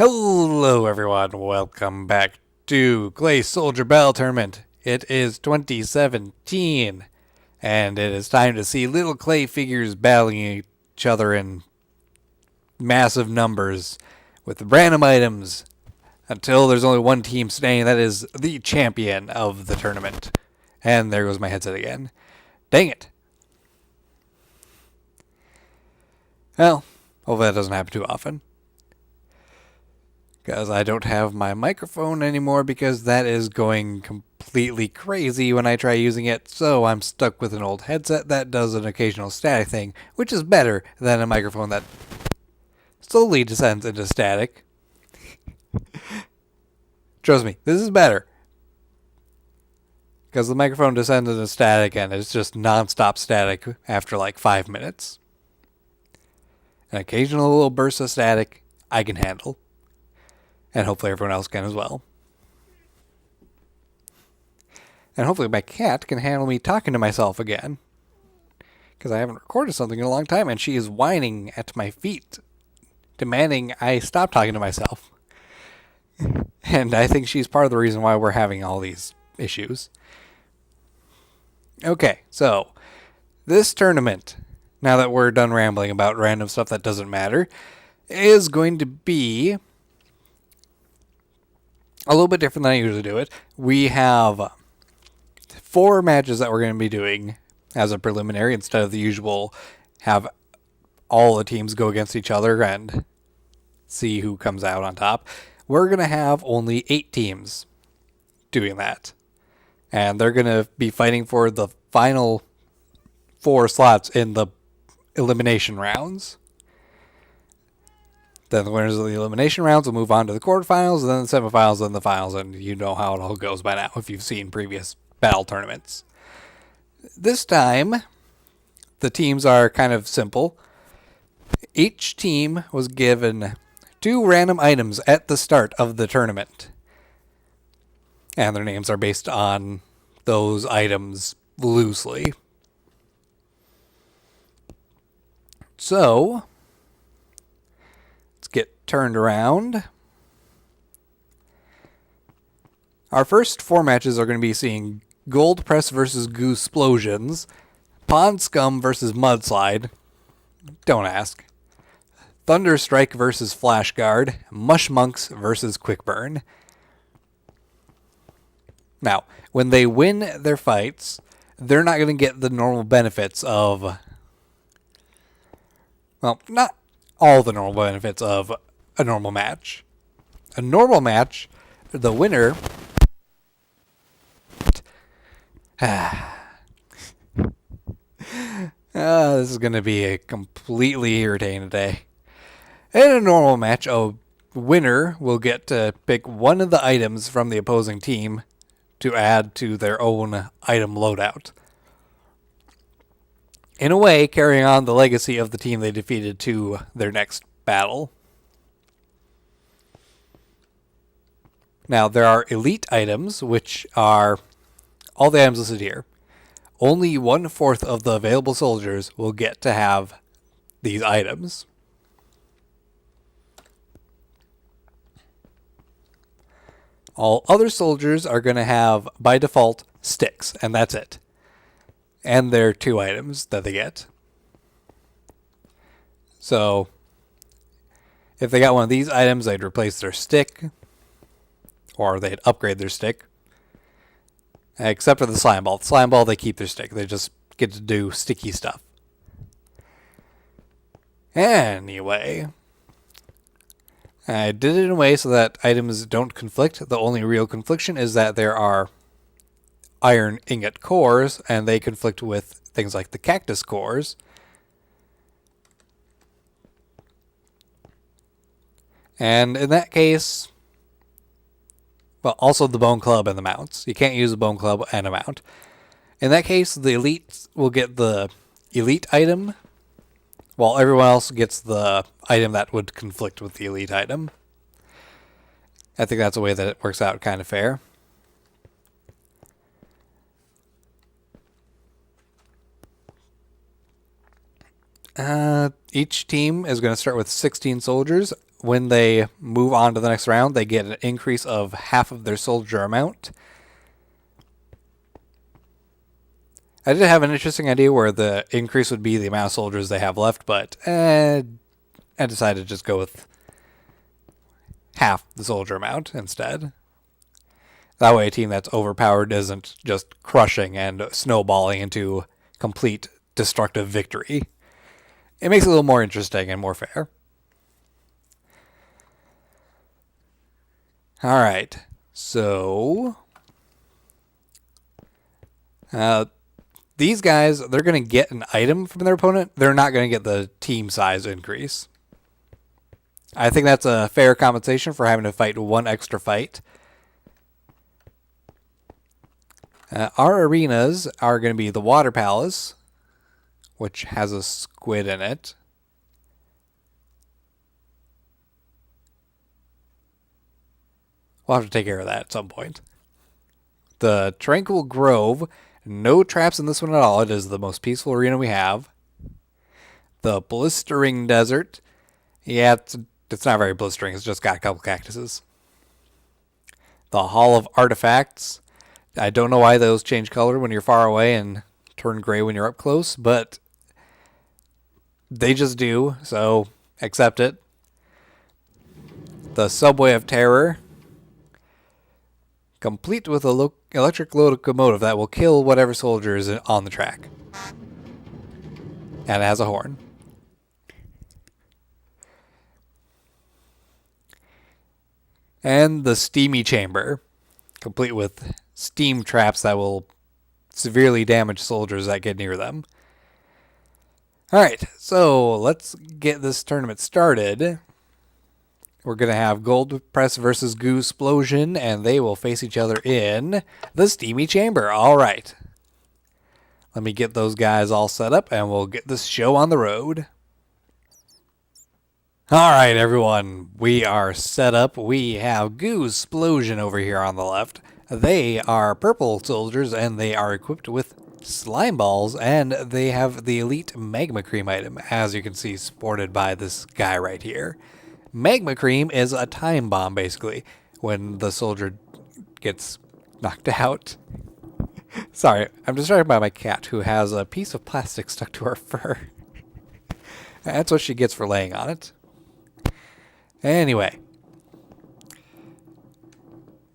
Hello everyone, welcome back to Clay Soldier Battle Tournament. It is 2017, and it is time to see little clay figures battling each other in massive numbers with random items until there's only one team standing, that is the champion of the tournament. And there goes my headset again. Dang it. Well, hopefully that doesn't happen too often. Because I don't have my microphone anymore because that is going completely crazy when I try using it, so I'm stuck with an old headset that does an occasional static thing, which is better than a microphone that slowly descends into static. Trust me, this is better. Because the microphone descends into static and it's just non-stop static after like 5 minutes. An occasional little burst of static I can handle. And hopefully everyone else can as well. And hopefully my cat can handle me talking to myself again. Because I haven't recorded something in a long time and she is whining at my feet, demanding I stop talking to myself. And I think she's part of the reason why we're having all these issues. Okay, so this tournament, now that we're done rambling about random stuff that doesn't matter, is going to be a little bit different than I usually do it. We have 4 matches that we're going to be doing as a preliminary instead of the usual have all the teams go against each other and see who comes out on top. We're going to have only 8 teams doing that. And they're going to be fighting for the final 4 slots in the elimination rounds. Then the winners of the elimination rounds will move on to the quarterfinals, and then the semifinals, and the finals, and you know how it all goes by now if you've seen previous battle tournaments. This time, the teams are kind of simple. Each team was given 2 random items at the start of the tournament. And their names are based on those items loosely. So get turned around. Our first 4 matches are going to be seeing Gold Press versus Goose-Splosions, Pond Scum versus Mudslide, don't ask, Thunder Strike versus Flash Guard, Mush Monks versus Quickburn. Now, when they win their fights, they're not going to get the normal benefits of, well, not all the normal benefits of a normal match. A normal match, the winner this is going to be a completely irritating day. In a normal match, a winner will get to pick one of the items from the opposing team to add to their own item loadout. In a way, carrying on the legacy of the team they defeated to their next battle. Now, there are elite items, which are all the items listed here. Only 1/4 of the available soldiers will get to have these items. All other soldiers are going to have, by default, sticks, and that's it. And there are 2 items that they get. So, if they got one of these items, they'd replace their stick, or they'd upgrade their stick. Except for the slime ball. The slime ball, they keep their stick. They just get to do sticky stuff. Anyway, I did it in a way so that items don't conflict. The only real confliction is that there are iron ingot cores, and they conflict with things like the cactus cores. And in that case, well, also the bone club and the mounts. You can't use a bone club and a mount. In that case, the elite will get the elite item, while everyone else gets the item that would conflict with the elite item. I think that's a way that it works out kind of fair. Each team is going to start with 16 soldiers. when they move on to the next round, they get an increase of half of their soldier amount. I did have an interesting idea where the increase would be the amount of soldiers they have left, but I decided to just go with half the soldier amount instead. That way a team that's overpowered isn't just crushing and snowballing into complete destructive victory. It makes it a little more interesting and more fair. Alright, so these guys, they're going to get an item from their opponent. They're not going to get the team size increase. I think that's a fair compensation for having to fight one extra fight. Our arenas are going to be the Water Palace, which has a squid in it. We'll have to take care of that at some point. The Tranquil Grove, no traps in this one at all. It is the most peaceful arena we have. The Blistering Desert, yeah, it's not very blistering. It's just got a couple cactuses. The Hall of Artifacts. I don't know why those change color when you're far away and turn gray when you're up close, but they just do, so accept it. The Subway of Terror. Complete with an electric locomotive that will kill whatever soldier is on the track. And it has a horn. And the Steamy Chamber. Complete with steam traps that will severely damage soldiers that get near them. Alright, so let's get this tournament started. We're going to have Gold Press versus Goo Explosion, and they will face each other in the Steamy Chamber. Alright. Let me get those guys all set up, and we'll get this show on the road. Alright, everyone. We are set up. We have Goo Explosion over here on the left. They are purple soldiers, and they are equipped with slime balls, and they have the elite Magma Cream item, as you can see sported by this guy right here. Magma Cream is a time bomb, basically, when the soldier gets knocked out. Sorry, I'm distracted by my cat, who has a piece of plastic stuck to her fur. That's what she gets for laying on it. Anyway.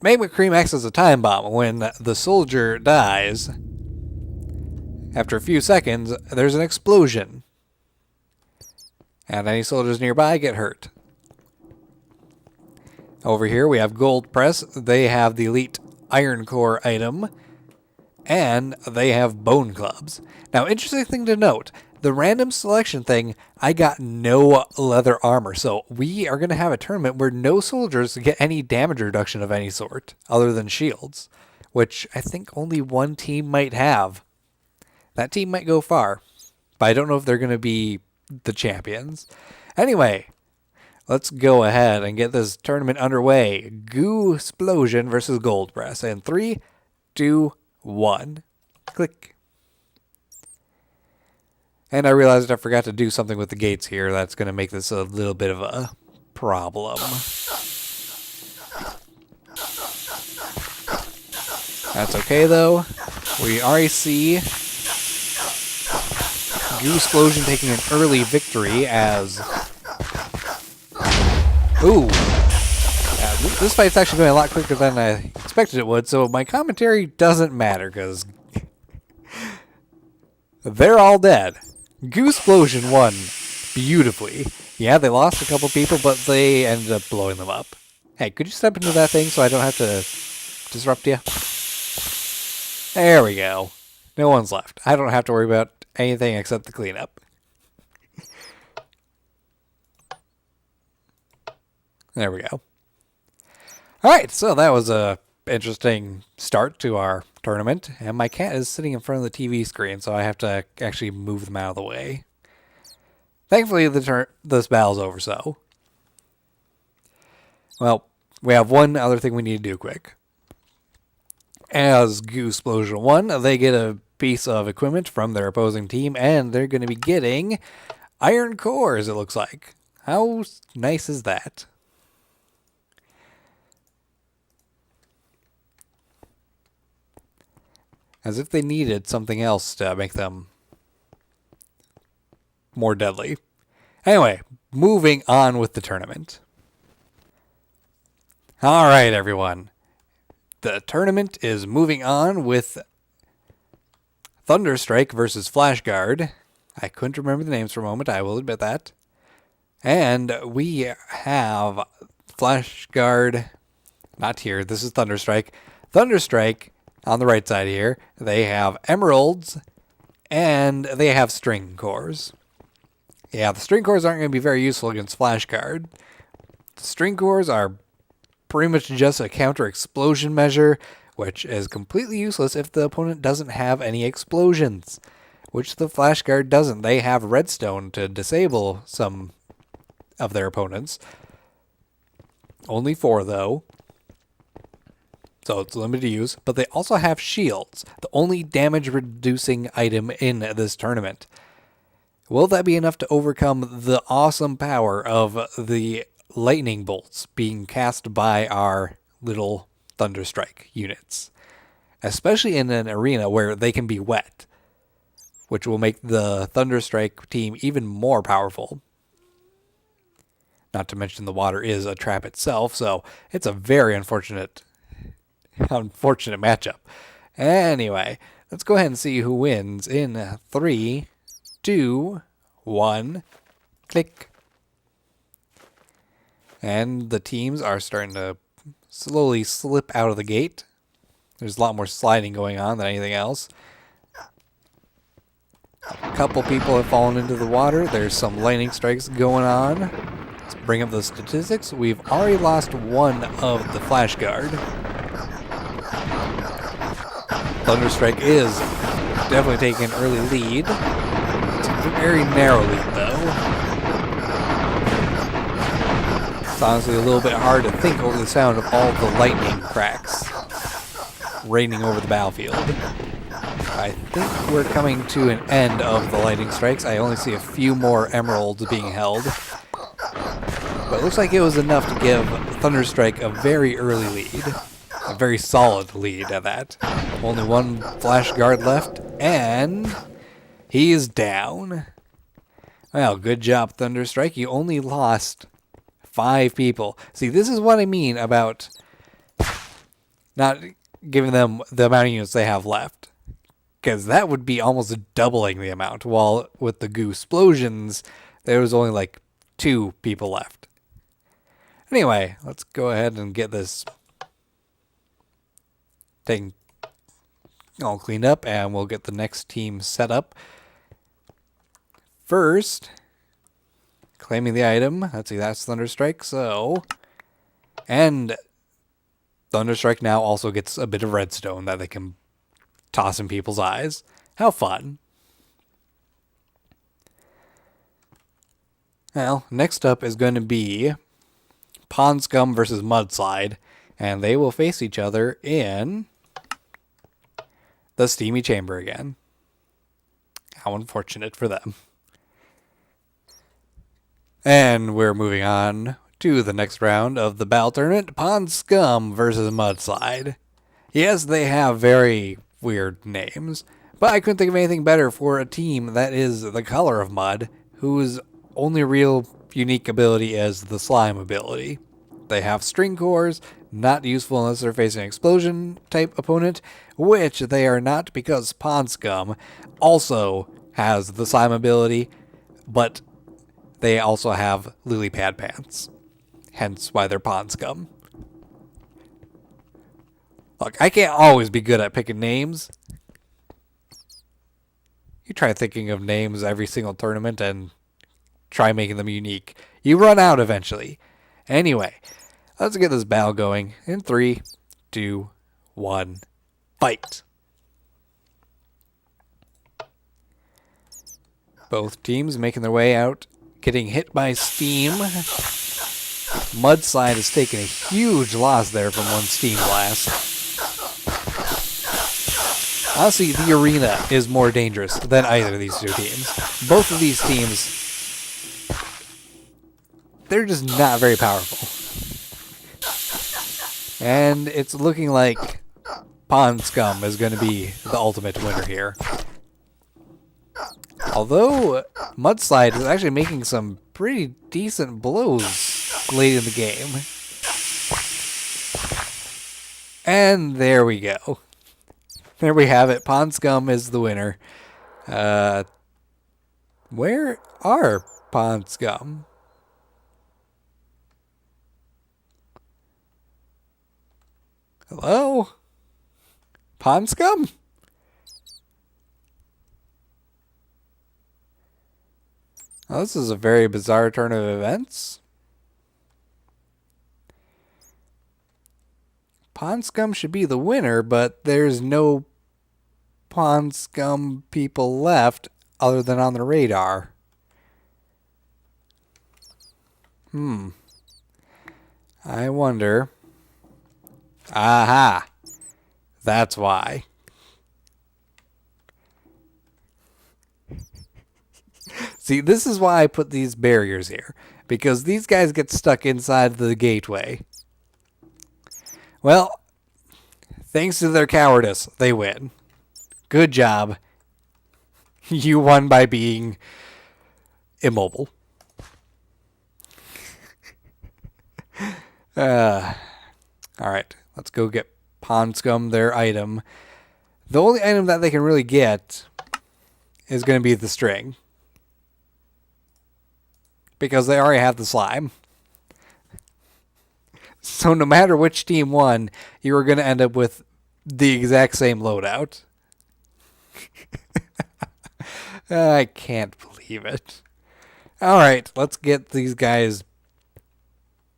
Magma Cream acts as a time bomb. When the soldier dies, after a few seconds, there's an explosion. And any soldiers nearby get hurt. Over here we have Gold Press. They have the elite Iron Core item. And they have Bone Clubs. Now, interesting thing to note. The random selection thing, I got no leather armor. So we are going to have a tournament where no soldiers get any damage reduction of any sort. Other than shields. Which I think only one team might have. That team might go far. But I don't know if they're going to be the champions. Anyway. Let's go ahead and get this tournament underway. Goo Explosion versus Gold Press. In 3, 2, 1. Click. And I realized I forgot to do something with the gates here. That's going to make this a little bit of a problem. That's okay, though. We already see Goo Explosion taking an early victory as... Ooh. This fight's actually going a lot quicker than I expected it would, so my commentary doesn't matter, because they're all dead. Goo Explosion won beautifully. Yeah, they lost a couple people, but they ended up blowing them up. Hey, could you step into that thing so I don't have to disrupt you? There we go. No one's left. I don't have to worry about anything except the cleanup. There we go. Alright, so that was a interesting start to our tournament. And my cat is sitting in front of the TV screen, so I have to actually move them out of the way. Thankfully, this battle's over, so. Well, we have one other thing we need to do quick. As Goo Explosion won, they get a piece of equipment from their opposing team, and they're going to be getting Iron Cores, it looks like. How nice is that? As if they needed something else to make them more deadly. Anyway, moving on with the tournament. All right, everyone. The tournament is moving on with Thunderstrike versus Flashguard. I couldn't remember the names for a moment, I will admit that. And we have Flashguard, not here, this is Thunderstrike. Thunderstrike, on the right side here, they have Emeralds, and they have String Cores. Yeah, the String Cores aren't going to be very useful against Flashguard. The String Cores are pretty much just a counter explosion measure, which is completely useless if the opponent doesn't have any explosions, which the Flashguard doesn't. They have Redstone to disable some of their opponents. Only 4, though. So it's limited use. But they also have shields, the only damage-reducing item in this tournament. Will that be enough to overcome the awesome power of the lightning bolts being cast by our little Thunderstrike units? Especially in an arena where they can be wet, which will make the Thunderstrike team even more powerful. Not to mention the water is a trap itself, so it's a very unfortunate matchup. Anyway, let's go ahead and see who wins in 3, 2, 1, click. And the teams are starting to slowly slip out of the gate. There's a lot more sliding going on than anything else. A couple people have fallen into the water. There's some lightning strikes going on. Let's bring up the statistics. We've already lost one of the Flashguard. Thunderstrike is definitely taking an early lead. It's a very narrow lead, though. It's honestly a little bit hard to think over the sound of all the lightning cracks raining over the battlefield. I think we're coming to an end of the lightning strikes. I only see a few more emeralds being held. But it looks like it was enough to give Thunderstrike a very early lead. A very solid lead at that. Only one Flashguard left, and he is down. Well, good job, Thunderstrike. You only lost 5 people. See, this is what I mean about not giving them the amount of units they have left. Because that would be almost doubling the amount. While with the goo explosions, there was only like 2 people left. Anyway, let's go ahead and get this thing all cleaned up, and we'll get the next team set up. First, claiming the item. Let's see, that's Thunderstrike. So, and Thunderstrike now also gets a bit of redstone that they can toss in people's eyes. How fun. Well, next up is going to be Pond Scum versus Mudslide, and they will face each other in the Steamy Chamber again. How unfortunate for them. And we're moving on to the next round of the battle tournament, Pond Scum versus Mudslide. Yes, they have very weird names, but I couldn't think of anything better for a team that is the color of mud, whose only real unique ability is the slime ability. They have string cores, not useful unless they're facing an explosion type opponent, which they are not because Pond Scum also has the slime ability, but they also have lily pad pants. Hence why they're Pond Scum. Look, I can't always be good at picking names. You try thinking of names every single tournament and try making them unique. You run out eventually. Anyway, let's get this battle going in 3, 2, 1, fight. Both teams making their way out, getting hit by steam. Mudslide has taken a huge loss there from one steam blast. Honestly, the arena is more dangerous than either of these two teams. Both of these teams they're just not very powerful. And it's looking like Pond Scum is going to be the ultimate winner here. Although Mudslide is actually making some pretty decent blows late in the game. And there we go. There we have it. Pond Scum is the winner. Where are Pond Scum? Hello? Pond Scum? Oh, this is a very bizarre turn of events. Pond Scum should be the winner, but there's no Pond Scum people left other than on the radar. I wonder. Aha! That's why. See, this is why I put these barriers here. Because these guys get stuck inside the gateway. Well, thanks to their cowardice, they win. Good job. You won by being immobile. Alright, let's go get Pond Scum their item. The only item that they can really get is going to be the string. Because they already have the slime. So no matter which team won, you were going to end up with the exact same loadout. I can't believe it. Alright, let's get these guys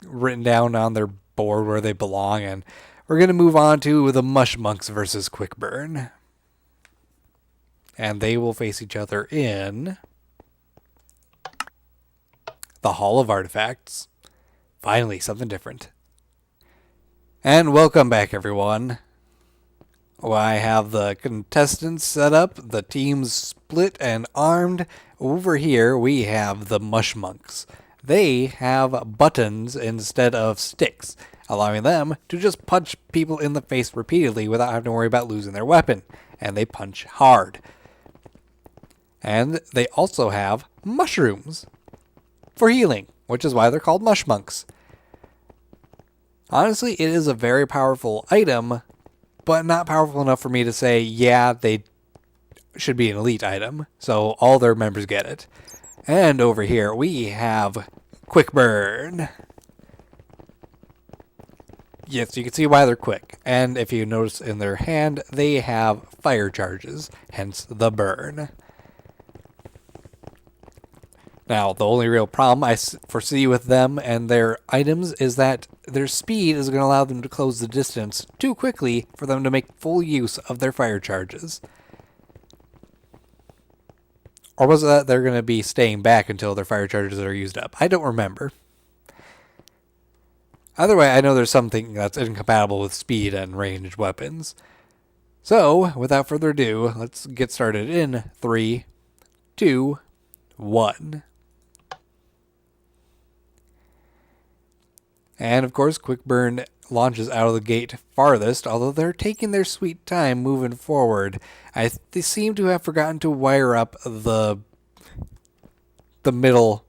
written down on their board where they belong, and we're going to move on to the Mush Monks versus Quickburn. And they will face each other in the Hall of Artifacts. Finally, something different. And welcome back, everyone. I have the contestants set up, the teams split and armed. Over here, we have the Mush Monks. They have buttons instead of sticks, allowing them to just punch people in the face repeatedly without having to worry about losing their weapon. And they punch hard. And they also have mushrooms for healing, which is why they're called Mush Monks. Honestly, it is a very powerful item, but not powerful enough for me to say, yeah, they should be an elite item, so all their members get it. And over here, we have Quickburn. Yes, you can see why they're quick. And if you notice in their hand, they have fire charges, hence the burn. Now, the only real problem I foresee with them and their items is that their speed is going to allow them to close the distance too quickly for them to make full use of their fire charges. Or was it that they're going to be staying back until their fire charges are used up? I don't remember. Either way, I know there's something that's incompatible with speed and ranged weapons. So, without further ado, let's get started in 3, 2, 1. And of course, Quickburn launches out of the gate farthest, although they're taking their sweet time moving forward. They seem to have forgotten to wire up the middle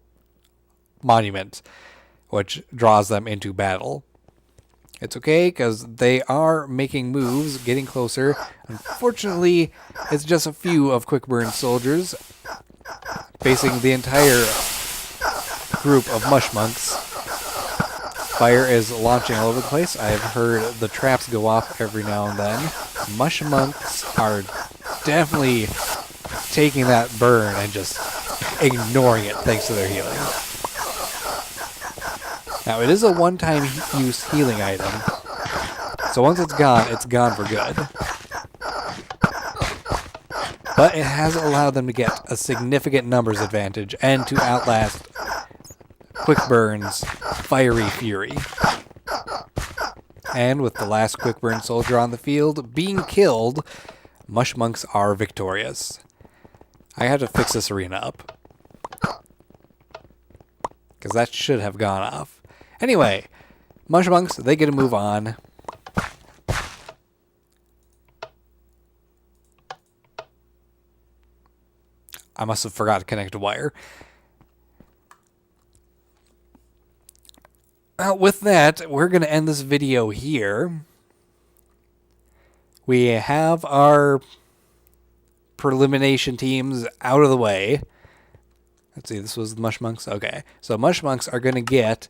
monument, which draws them into battle. It's okay, because they are making moves, getting closer. Unfortunately, it's just a few of Quickburn's soldiers facing the entire group of Mush Monks. Fire is launching all over the place. I've heard the traps go off every now and then. Mush Monks are definitely taking that burn and just ignoring it thanks to their healing. Now, it is a one-time use healing item, so once it's gone for good. But it has allowed them to get a significant numbers advantage and to outlast Quickburn's fiery fury. And with the last Quickburn soldier on the field being killed, Mush Monks are victorious. I had to fix this arena up. because that should have gone off. Anyway, Mushmonks, they get to move on. I must have forgot to connect a wire. Well, with that, we're going to end this video here. We have our Prelimination teams out of the way. Let's see, this was the Mushmonks. Okay, so Mushmonks are going to get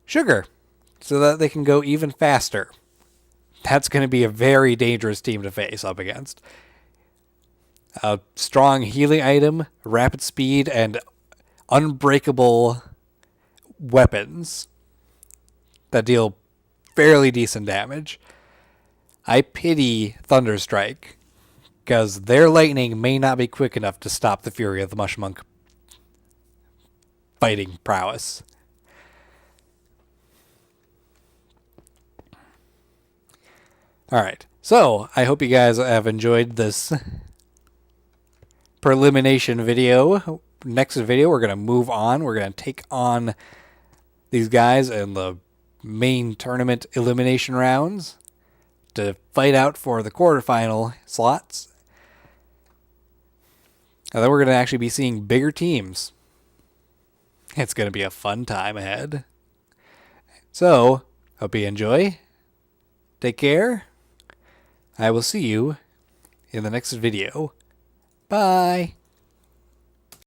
sugar so that they can go even faster. That's going to be a very dangerous team to face up against. A strong healing item, rapid speed, and unbreakable weapons that deal fairly decent damage. I pity Thunderstrike, because their lightning may not be quick enough to stop the fury of the Mushmonk fighting prowess. Alright, so I hope you guys have enjoyed this Prelimination video. Next video, we're going to move on. We're going to take on these guys in the main tournament elimination rounds to fight out for the quarterfinal slots. And then we're going to actually be seeing bigger teams. It's going to be a fun time ahead. So, hope you enjoy. Take care. I will see you in the next video. Bye.